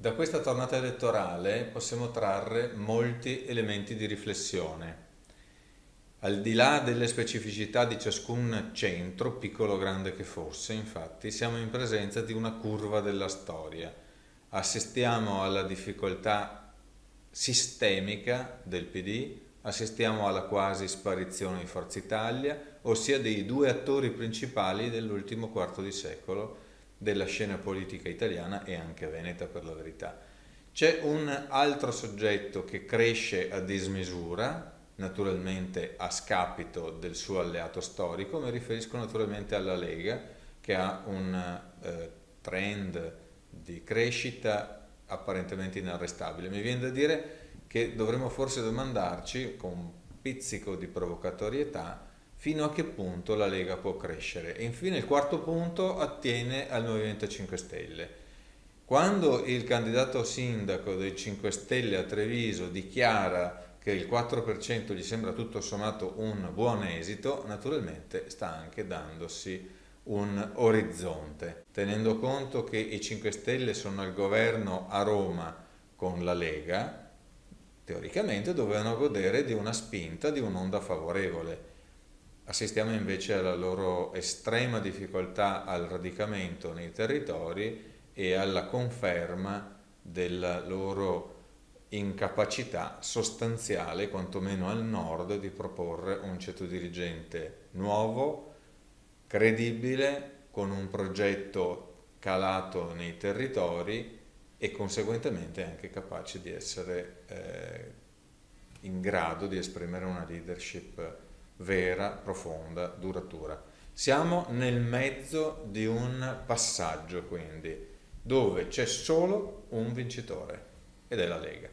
Da questa tornata elettorale possiamo trarre molti elementi di riflessione. Al di là delle specificità di ciascun centro, piccolo o grande che fosse, infatti, siamo in presenza di una curva della storia. Assistiamo alla difficoltà sistemica del PD, assistiamo alla quasi sparizione di Forza Italia, ossia dei due attori principali dell'ultimo quarto di secolo della scena politica italiana e anche veneta, per la verità. C'è un altro soggetto che cresce a dismisura, naturalmente a scapito del suo alleato storico. Mi riferisco naturalmente alla Lega, che ha un trend di crescita apparentemente inarrestabile. Mi viene da dire che dovremmo forse domandarci, con un pizzico di provocatorietà, fino a che punto la Lega può crescere. E infine il quarto punto attiene al Movimento 5 Stelle. Quando il candidato sindaco dei 5 Stelle a Treviso dichiara che il 4% gli sembra tutto sommato un buon esito, naturalmente sta anche dandosi un orizzonte, tenendo conto che i 5 Stelle sono al governo a Roma con la Lega, teoricamente dovevano godere di una spinta, di un'onda favorevole. Assistiamo invece alla loro estrema difficoltà al radicamento nei territori e alla conferma della loro incapacità sostanziale, quantomeno al nord, di proporre un ceto dirigente nuovo, credibile, con un progetto calato nei territori e conseguentemente anche capace di essere in grado di esprimere una leadership vera, profonda, duratura. Siamo nel mezzo di un passaggio, quindi, dove c'è solo un vincitore, ed è la Lega.